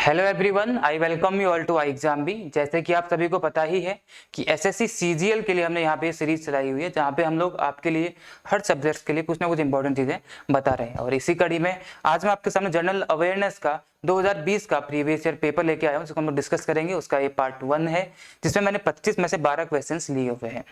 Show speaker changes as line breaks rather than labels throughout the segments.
Hello everyone, I welcome you all to I exam B. जैसे कि आप सभी को पता ही है कि एसएससी सीजीएल के लिए हमने यहाँ पे सीरीज चलाई हुई है जहाँ पे हम लोग आपके लिए हर सब्जेक्ट्स के लिए कुछ ना कुछ इंपॉर्टेंट चीजें बता रहे हैं। और इसी कड़ी में आज मैं आपके सामने जनरल अवेयरनेस का 2020 का प्रीवियस ईयर पेपर लेके आया हूँ, जिसको हम लोग डिस्कस करेंगे। उसका ये पार्ट 1 है जिसमें मैंने 25 में से 12 क्वेश्चंस लिए हुए हैं।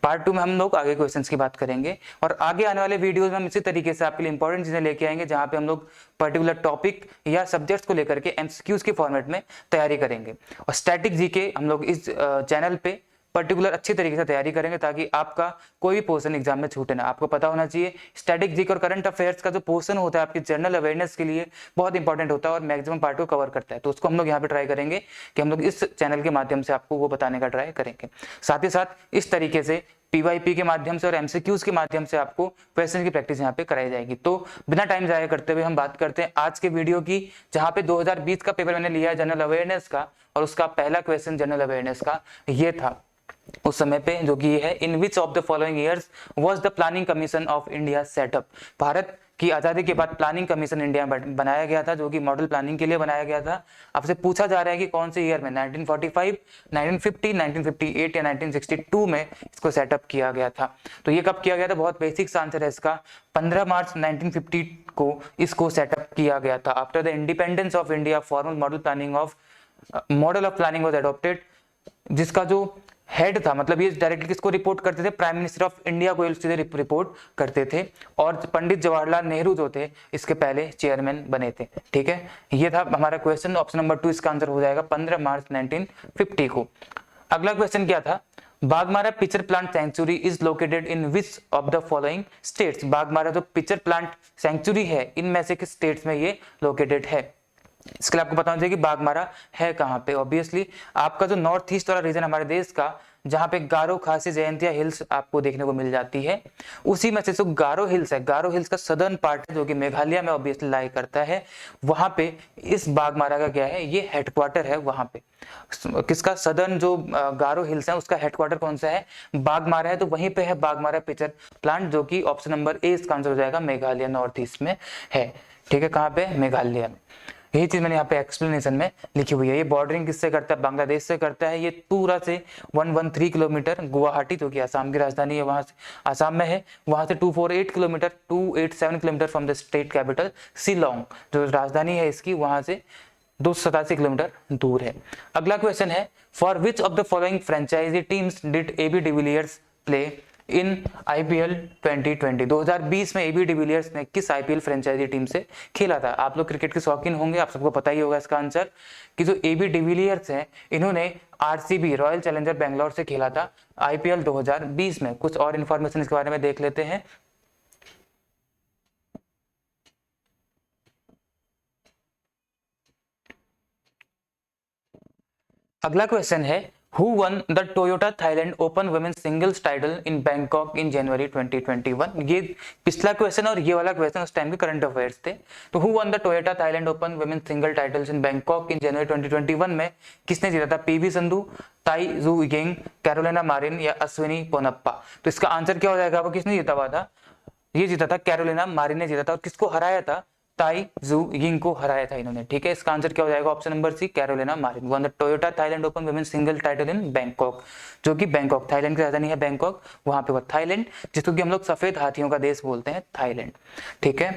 पार्ट 2 में हम लोग आगे क्वेश्चंस की बात करेंगे और आगे आने वाले वीडियोस में हम इसी तरीके से आपके लिए इंपॉर्टेंट चीजें लेके आएंगे जहाँ पे हम लोग पर्टिकुलर टॉपिक या सब्जेक्ट्स को लेकर के एमसीक्यूज के फॉर्मेट में तैयारी करेंगे। और स्टैटिक जीके हम लोग इस चैनल पे पर्टिकुलर अच्छी तरीके से तैयारी करेंगे ताकि आपका कोई भी पोर्शन एग्जाम में छूटे ना। आपको पता होना चाहिए स्टैटिक जीके और करंट अफेयर्स का जो पोर्शन होता है आपकी जनरल अवेयरनेस के लिए बहुत इंपॉर्टेंट होता है और मैक्सिमम पार्ट को कवर करता है। तो उसको हम लोग यहाँ पे ट्राई करेंगे कि हम लोग इस चैनल के माध्यम से आपको वो बताने का ट्राई करेंगे। साथ ही साथ इस तरीके से पीवाईपी के माध्यम से और एमसीक्यूज के माध्यम से आपको क्वेश्चन की प्रैक्टिस यहाँ पे कराई जाएगी। तो बिना टाइम जाया करते हुए हम बात करते हैं आज के वीडियो की, जहाँ पे 2020 का पेपर मैंने लिया है जनरल अवेयरनेस का और उसका पहला क्वेश्चन जनरल अवेयरनेस का ये था उस समय पे, जो कि है in which of the following years was the planning commission of India setup. Bharat की आजादी के बाद प्लानिंग कमीशन इंडिया बनाया गया था, जो कि मॉडल प्लानिंग के लिए बनाया गया था। आपसे पूछा जा रहा है कि कौन से ईयर में, 1945, 1950, 1958 या 1962 में इसको सेटअप किया गया था। तो ये कब किया गया था, बहुत बेसिक आंसर है इसका। 15 मार्च 1950 को इसको सेटअप किया गया था। After the independence of India formal model of planning was adopted, जिसका जो हेड था, मतलब ये डायरेक्टली किसको रिपोर्ट करते थे, प्राइम मिनिस्टर ऑफ इंडिया को सीधे रिपोर्ट करते थे। और पंडित जवाहरलाल नेहरू जो थे इसके पहले चेयरमैन बने थे। ठीक है, ये था हमारा क्वेश्चन। ऑप्शन नंबर 2 इसका आंसर हो जाएगा 15 मार्च 1950 को। अगला क्वेश्चन क्या था, Baghmara pitcher plant sanctuary is located in which of the following states. Baghmara जो पिक्चर प्लांट सेंचुरी है इनमें से किस स्टेट्स में ये लोकेटेड है। इसके लिए आपको पता होना चाहिए कि बाघमारा है कहाँ पे। ऑब्वियसली आपका जो नॉर्थ ईस्ट वाला रीजन हमारे देश का, जहाँ पे गारो खासी जयंतिया हिल्स आपको देखने को मिल जाती है, उसी में से जो गारो हिल्स है, गारो हिल्स का सदर्न पार्ट है जो कि मेघालय में ऑब्वियसली लाई करता है। वहां पे इस बाघमारा का क्या है, ये हेडक्वार्टर है। वहां पे किसका, सदर्न जो गारो हिल्स है उसका हेडक्वार्टर कौन सा है, बाघमारा है। तो वहीं पे है बाघमारा पिक्चर प्लांट, जो कि ऑप्शन नंबर ए इसका आंसर हो जाएगा, मेघालय नॉर्थ ईस्ट में है। ठीक है, कहाँ पे, मेघालय में। यही चीज मैंने यहाँ पे एक्सप्लेनेशन में लिखी हुई है। ये बॉर्डरिंग किससे करता है, बांग्लादेश से करता है। ये पूरा से 113 किलोमीटर गुवाहाटी, जो कि असम की राजधानी है, वहां से असम में है, वहां से 248 kilometre 287 kilometre from the state capital Shillong, जो राजधानी है इसकी, वहां से 287 किलोमीटर दूर है। अगला क्वेश्चन है, for which of the following franchise teams did AB de Villiers play in IPL 2020। 2020 में एबी डिविलियर्स ने किस आईपीएल फ्रेंचाइजी टीम से खेला था। आप लोग क्रिकेट के शौकीन होंगे, आप सबको पता ही होगा इसका आंसर कि जो एबी डिविलियर्स हैं इन्होंने आरसीबी रॉयल चैलेंजर बेंगलोर से खेला था आईपीएल 2020 में। कुछ और इंफॉर्मेशन इसके बारे में देख लेते हैं। अगला क्वेश्चन है, Who won the Toyota Thailand Open Women's Singles title in Bangkok in January 2021। ये पिछला क्वेश्चन और ये वाला क्वेश्चन उस टाइम के करंट अफेयर्स थे। तो Who won the Toyota Thailand Open Women's Single titles in Bangkok in January 2021 में किसने जीता था, पीवी संधू, ताई जू यिंग, कैरोलिना मारिन या अश्विनी पोनप्पा। तो इसका आंसर क्या हो जाएगा, वो किसने जीता हुआ था, ये जीता था कैरोलिना मारिन ने जीता था। और किसको हराया था, ताई जू यिंग को हराया था इन्होंने। ठीक है, इसका आंसर क्या हो जाएगा, option number C, Carolina Marin won the Toyota Thailand Open women single title in Bangkok, जो कि बैंकॉक थाईलैंड की राजधानी है बैंकॉक, वहां पे वो थाईलैंड, जिसको कि हम लोग सफेद हाथियों का देश बोलते हैं, थाईलैंड। ठीक है,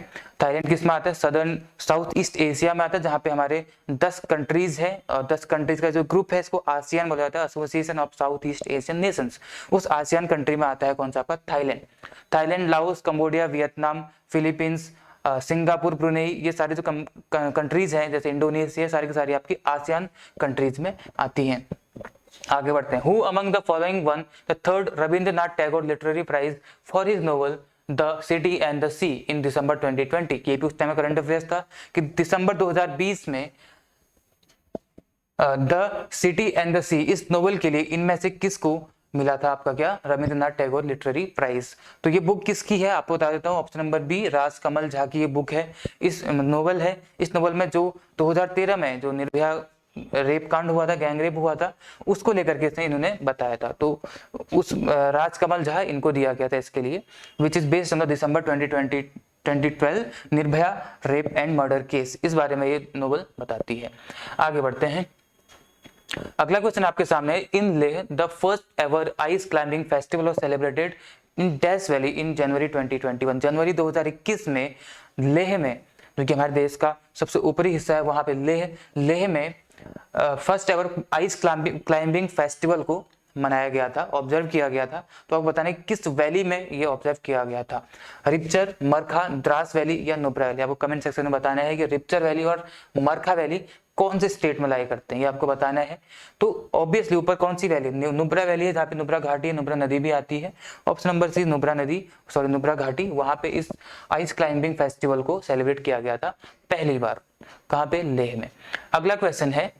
थाईलैंड किस में आता है, सदर्न साउथ ईस्ट एशिया में आता है, जहां पे हमारे 10 कंट्रीज है और 10 कंट्रीज का जो ग्रुप है इसको आसियान बोला जाता है, association of south east Asian Nations. उस आसियान कंट्री में आता है कौन सा आपका, Thailand. Thailand, Laos, Cambodia, Vietnam, Philippines, Singapore, Brunei, ये सारी जो कंट्रीज हैं, जैसे इंडोनेशिया, सारी की सारी आपकी आसियान कंट्रीज में आती हैं। आगे बढ़ते हैं। Who among the following won the third Rabindranath Tagore literary prize for his novel the city and the sea in December 2020। ये भी उस टाइम करंट अफेयर्स था कि दिसंबर 2020 में द सिटी एंड द सी इस नोवेल के लिए इनमें से किसको मिला था आपका, क्या, रविंद्रनाथ टैगोर लिटरेरी प्राइज। तो ये बुक किसकी है आपको बता देता हूँ, option number B, Raj Kamal Jha की ये बुक है। इस नोवेल है, इस नोवेल में जो 2013 में जो निर्भया रेप कांड हुआ था, गैंग रेप हुआ था, उसको लेकर के इन्होंने बताया था। तो उस राज कमल झा इनको दिया गया था इसके लिए, which is based on the December 2020 2012 Nirbhaya rape and murder case, इस बारे में ये नोवेल बताती है। आगे बढ़ते हैं। अगला क्वेश्चन आपके सामने है, in Leh the first ever ice climbing festival was celebrated in dash valley in January 2021। जनवरी 2021 में लेह में, जो कि हमारे देश का सबसे ऊपरी हिस्सा है, वहां पे लेह में first ever ice climbing festival को मनाया गया था, ऑब्जर्व किया गया था। तो आपको बताना है किस वैली में ये ऑब्जर्व किया गया था, रिप्चर, मरखा, द्रास वैली या नुब्रा वैली। आपको कमेंट सेक्शन में बताना है कि रिप्चर वैली और मरखा वैली कौन से स्टेट में लाई करते हैं, ये आपको बताना है। तो ऑब्वियसली ऊपर कौन सी वैली, नुब्रा वैली है, जहाँ पे नुब्रा घाटी है, नुब्रा नदी भी आती है। ऑप्शन नंबर सी नुब्रा घाटी, वहां पे इस आइस क्लाइंबिंग फेस्टिवल को सेलिब्रेट किया गया था पहली बार। कहाँ पे, लेह में। अगला क्वेश्चन है,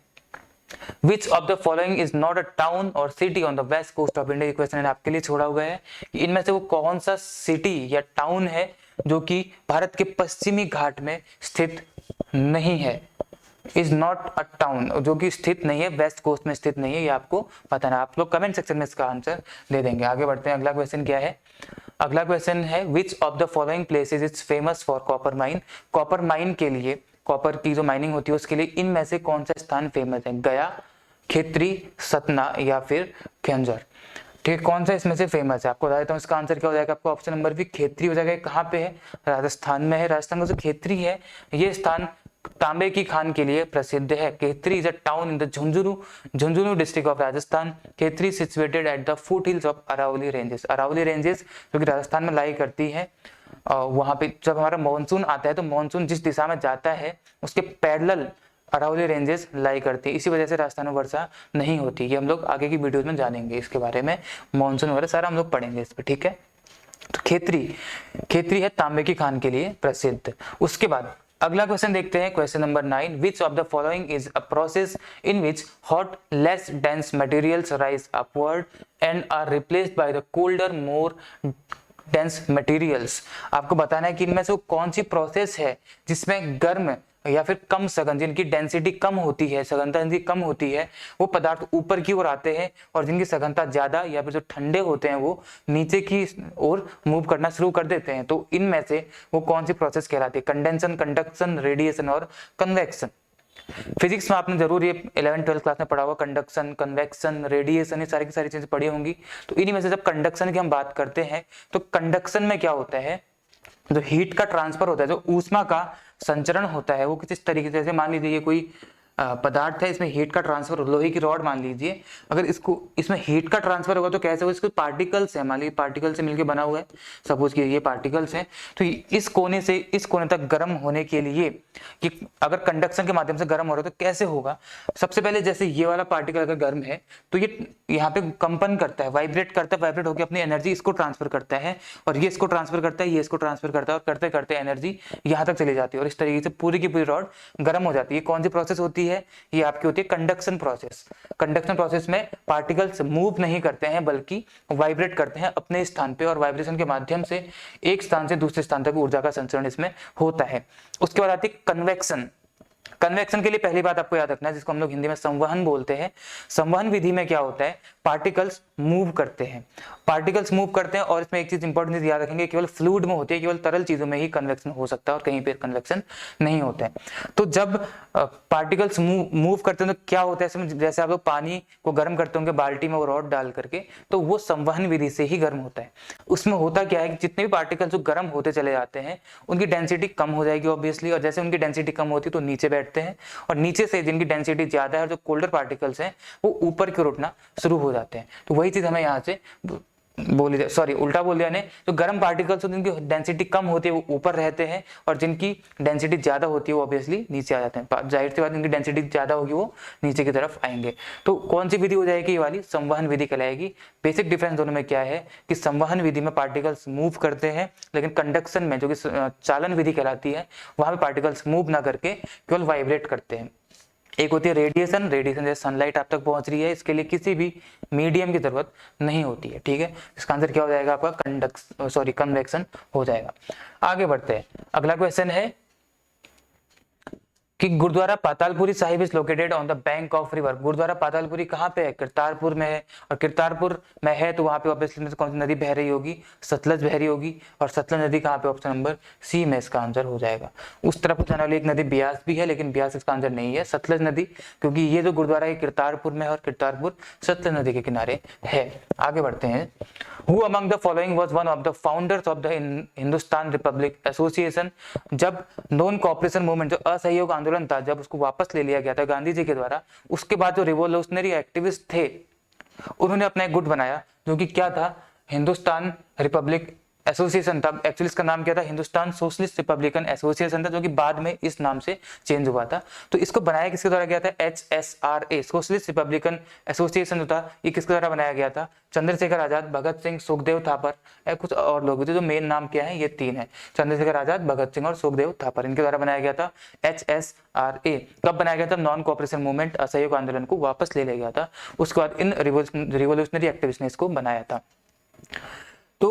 Which of the following is not a town or city on the west coast of India? Question आपके लिए छोड़ा हुआ है कि इनमें से वो कौन सा सिटी या टाउन है जो कि भारत के पश्चिमी घाट में स्थित नहीं है। इज नॉट अ टाउन, जो कि स्थित नहीं है, वेस्ट कोस्ट में स्थित नहीं है, ये आपको बताना। आप लोग कमेंट सेक्शन में इसका आंसर दे देंगे। आगे बढ़ते हैं। अगला क्वेश्चन क्या है, अगला क्वेश्चन है, विच of the following places is famous for copper mine. Copper mine के लिए, कॉपर की जो माइनिंग होती है उसके लिए इनमें से कौन सा स्थान फेमस है, गया, खेत्री, सतना या फिर खेंजर। ठीक, कौन सा इसमें से फेमस है, आपको बता देता हूँ इसका आंसर क्या हो जाएगा। आपको ऑप्शन नंबर बी खेत्री हो जाएगा। कहाँ पे है, राजस्थान में है। राजस्थान का जो खेत्री है, ये स्थान तांबे की खान के लिए प्रसिद्ध है। Khetri is a town in the Jhunjhunu district of Rajasthan. Khetri situated at the foothills of Aravali ranges. Aravali ranges जो कि राजस्थान में लाई करती है। वहां पे जब हमारा मानसून आता है तो मानसून जिस दिशा में जाता है उसके पैरेलल अरावली रेंजेस लाई करती है, इसी वजह से राजस्थान में वर्षा नहीं होती। ये हम लोग आगे की वीडियोस में जानेंगे इसके बारे में, मानसून वगैरह सारा हम लोग पढ़ेंगे इस पर। ठीक है, तो खेत्री है तांबे की खान के लिए प्रसिद्ध। उसके बाद अगला क्वेश्चन देखते हैं, question number 9, which of the following is a process in which hot less dense materials rise upward and are replaced by the colder more dense materials. आपको बताना है कि इनमें से वो कौन सी प्रोसेस है जिसमें गर्म या फिर कम सघन, जिनकी डेंसिटी कम होती है, सघनता जिनकी कम होती है, वो पदार्थ ऊपर की ओर आते हैं, और जिनकी सघनता ज्यादा या फिर जो ठंडे होते हैं वो नीचे की ओर मूव करना शुरू कर देते हैं। तो इनमें से वो कौन सी प्रोसेस कहलाती है, कंडेंसन, कंडक्शन, रेडिएशन और कन्वेक्शन। फिजिक्स में आपने जरूर ये 11th-12th क्लास में पढ़ा होगा, कंडक्शन, कन्वेक्शन, रेडिएशन, ये सारी की सारी चीजें पढ़ी होंगी। तो इन्हीं में से जब कंडक्शन की हम बात करते हैं तो कंडक्शन में क्या होता है, जो हीट का ट्रांसफर होता है, जो ऊष्मा का संचरण होता है, वो किस तरीके से, जैसे मान लीजिए ये कोई पदार्थ है, इसमें हीट का ट्रांसफर, लोहे की रॉड मान लीजिए, अगर इसमें हीट का ट्रांसफर होगा तो कैसे होगा, इसके पार्टिकल्स है, मान लीजिए पार्टिकल से मिलकर बना हुआ है, सपोज कि ये पार्टिकल्स हैं, तो इस कोने से इस कोने तक गर्म होने के लिए कि अगर कंडक्शन के माध्यम से गर्म हो रहा है तो कैसे होगा। सबसे पहले जैसे ये वाला पार्टिकल अगर गर्म है तो ये यहाँ पे कंपन करता है, वाइब्रेट करता है, वाइब्रेट होकर अपनी एनर्जी इसको ट्रांसफर करता है, और ये इसको ट्रांसफर करता है, ये इसको ट्रांसफर करता है, और करते करते एनर्जी यहाँ तक चली जाती है, और इस तरीके से पूरी की पूरी रॉड गर्म हो जाती है। कौन सी प्रोसेस होती है, ये आपकी होती है कंडक्शन प्रोसेस। कंडक्शन प्रोसेस में पार्टिकल्स मूव नहीं करते हैं बल्कि वाइब्रेट करते हैं अपने स्थान पे, और वाइब्रेशन के माध्यम से एक स्थान से दूसरे स्थान तक ऊर्जा का संचरण इसमें होता है। उसके बाद आती है कन्वेक्शन। कन्वेक्शन के लिए पहली बात आपको याद रखना है, जिसको हम लोग हिंदी में संवहन बोलते हैं। संवहन विधि में क्या होता है, पार्टिकल्स मूव करते हैं, पार्टिकल्स मूव करते हैं, और इसमें एक चीज इंपॉर्टेंट याद रखेंगे, केवल फ्लूइड में होती है, केवल तरल चीजों में ही कन्वेक्शन हो सकता है और कहीं पे कन्वेक्शन नहीं होता है। तो जब पार्टिकल्स मूव करते हैं तो क्या होता है इसमें, जैसे आप लोग पानी को गर्म करते होंगे बाल्टी में वो रॉड डाल करके, तो वो संवहन विधि से ही गर्म होता है। उसमें होता क्या है कि जितने भी पार्टिकल्स जो गर्म होते चले जाते हैं उनकी डेंसिटी कम हो जाएगी ऑब्वियसली, और जैसे उनकी डेंसिटी कम होती है तो नीचे बैठते हैं, और नीचे से जिनकी डेंसिटी ज्यादा है और जो कोल्डर पार्टिकल्स हैं वो ऊपर की ओर उठना शुरू हो जाते हैं। तो वही चीज हमें यहाँ से उल्टा बोल दिया ने, जो गर्म पार्टिकल्स जिनकी डेंसिटी कम होती है वो ऊपर रहते हैं, और जिनकी डेंसिटी ज्यादा होती है वो ऑब्वियसली नीचे आ जाते हैं। जाहिर सी बात, जिनकी डेंसिटी ज्यादा होगी वो नीचे की तरफ आएंगे। तो कौन सी विधि हो जाएगी, ये वाली संवहन विधि कहलाएगी। बेसिक डिफरेंस दोनों में क्या है कि संवहन विधि में पार्टिकल्स मूव करते हैं, लेकिन कंडक्शन में जो कि चालन विधि कहलाती है वहां पे पार्टिकल्स मूव ना करके केवल वाइब्रेट करते हैं। एक होती है रेडिएशन, रेडिएशन जैसे सनलाइट आप तक पहुंच रही है, इसके लिए किसी भी मीडियम की जरूरत नहीं होती है। ठीक है, इसका आंसर क्या हो जाएगा आपका कन्वेक्शन हो जाएगा। आगे बढ़ते हैं, अगला क्वेश्चन है कि Gurudwara Patalpuri Sahib is located on the bank of river. Gurudwara Patalpuri कहाँ पे है? करतारपुर में है। और करतारपुर में है तो वहां पे ऑब्वियसली कौन सी नदी बह रही होगी? सतलज बह रही होगी। और सतलज नदी कहाँ पे? ऑप्शन नंबर सी में इसका आंसर हो जाएगा। उस तरफ जाने वाली एक नदी ब्यास भी है, लेकिन ब्यास इसका आंसर नहीं है, सतलज नदी, क्योंकि ये जो गुरुद्वारा है करतारपुर में है और करतारपुर सतलज नदी के किनारे है। आगे बढ़ते हैं। Who among the following was one of the founders of the Hindustan Republic association? जब नॉन कॉपरेशन मूवमेंट, जो असहयोग आंदोलन था, जब उसको वापस ले लिया गया था गांधी जी के द्वारा, उसके बाद जो रिवोल्यूशनरी एक्टिविस्ट थे उन्होंने अपना एक गुट बनाया जो कि क्या था? हिंदुस्तान रिपब्लिक एसोसिएशन था। एक्चुअली इसका नाम क्या था? हिंदुस्तान सोशलिस्ट रिपब्लिकन एसोसिएशन था, जो कि बाद में इस नाम से चेंज हुआ था। तो इसको बनाया किसके द्वारा गया था? HSRA, सोशलिस्ट रिपब्लिकन एसोसिएशन जो था, ये किसके द्वारा बनाया गया था? चंद्रशेखर आजाद, भगत सिंह, सुखदेव थापर, कुछ और लोग थे। जो मेन नाम क्या है? ये तीन है, चंद्रशेखर आजाद, भगत सिंह और सुखदेव थापर, इनके द्वारा बनाया गया था HSRA। कब बनाया गया था? नॉन कॉपरेशन मूवमेंट, असहयोग आंदोलन को वापस ले लिया गया था, उसके बाद इन रिवोल्यूशनरी एक्टिविस्ट ने इसको बनाया था। तो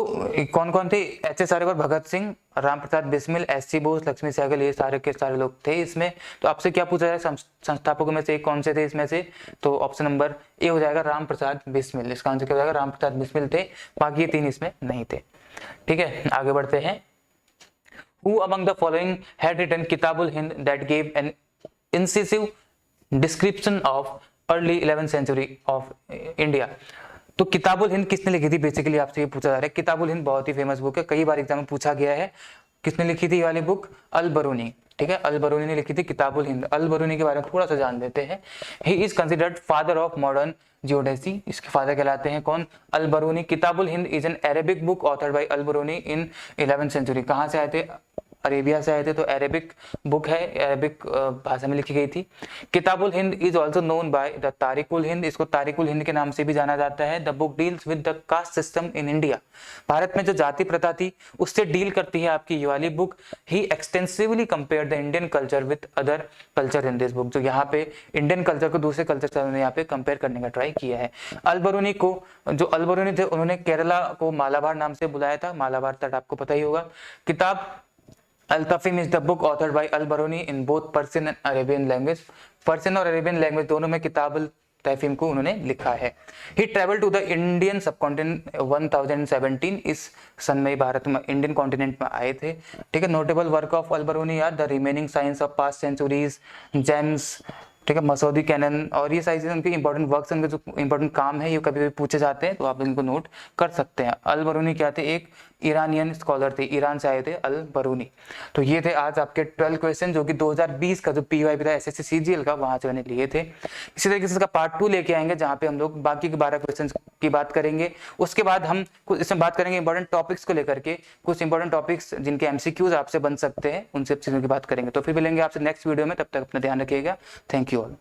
कौन कौन थे? HSRA पर भगत सिंह, राम प्रसाद बिस्मिल, SC बोस, लक्ष्मी सहगल, ये सारे के सारे लोग थे इसमें। तो आपसे क्या पूछा जाए संस्थापकों में से कौन से थे इसमें से? तो ऑप्शन नंबर ए हो जाएगा, राम प्रसाद बिस्मिल। इसका आंसर क्या हो जाएगा? राम प्रसाद बिस्मिल थे, बाकी ये तीन इसमें नहीं थे। ठीक है, आगे बढ़ते हैं। Who among the following had written Kitabul Hind that gave an incisive description of early 11th century of India? तो किताबुल हिंद किसने लिखी थी? बेसिकली आपसे ये पूछा जा रहा है। किताबुल हिंद बहुत ही फेमस बुक है, कई बार एग्जाम में पूछा गया है। किसने लिखी थी ये वाली बुक? अल बरूनी। ठीक है, अल बरूनी ने लिखी थी किताबुल हिंद। अल बरूनी के बारे में थोड़ा सा जान लेते हैं। He is considered father of modern geodesy. इसके फादर कहलाते हैं कौन? Al Biruni. Kitabul Hind is an Arabic book authored by Al Biruni in 11th century. कहाँ से आए थे? अरेबिया से आए थे, तो अरेबिक बुक है, अरेबिक भाषा में लिखी गई थी। Kitabul Hind is also known by the Tarikul Hind. इसको तारिकुल हिंद के नाम से भी जाना जाता है। The book deals with the caste system in India. Bharat में जो जाति प्रथा थी उससे डील करती है आपकी ये वाली book. He extensively compare the Indian culture with other culture in this book. जो यहाँ पे इंडियन कल्चर को दूसरे कल्चर से उन्होंने यहाँ पे कंपेयर करने का ट्राई किया है। अल बरूनी को, जो अल बरूनी थे, उन्होंने केरला को मालाबार नाम से बुलाया था। मालाबार तट आपको पता ही होगा। किताब Al-Tafim is the book authored by Al-Baruni in both Persian and Arabian language. Persian और अरेबियन लैंग्वेज दोनों में किताब तहफीम को उन्होंने लिखा है। He travel to the Indian subcontinent 1017। इस सन में भारत में इंडियन कॉन्टिनेंट में आए थे। ठीक है, notable work of Al Biruni are the remaining science of past centuries, gems, ठीक है, मसौदी कैनन, और ये सारी चीजें उनके इंपॉर्टेंट वर्क्स, उनके जो इंपॉर्टेंट काम है, ये कभी भी पूछे जाते हैं तो आप इनको नोट कर सकते हैं। अल बरूनी क्या थे? एक ईरानियन स्कॉलर थे, ईरान से आए थे अल बरूनी। तो ये थे आज आपके 12 क्वेश्चन, जो कि 2020 का जो PY था SSC CGL का, वहां से मैंने लिए थे। इसी तरीके से इसका पार्ट 2 लेके आएंगे, जहां पे हम लोग बाकी के 12 क्वेश्चन की बात करेंगे। उसके बाद हम कुछ इसमें बात करेंगे इंपॉर्टेंट टॉपिक्स को लेकर के, कुछ इंपॉर्टेंट टॉपिक्स जिनके MCQs आपसे बन सकते हैं, उन सब चीजों की बात करेंगे। तो फिर मिलेंगे आपसे नेक्स्ट वीडियो में, तब तक अपना ध्यान रखिएगा। Thank you all.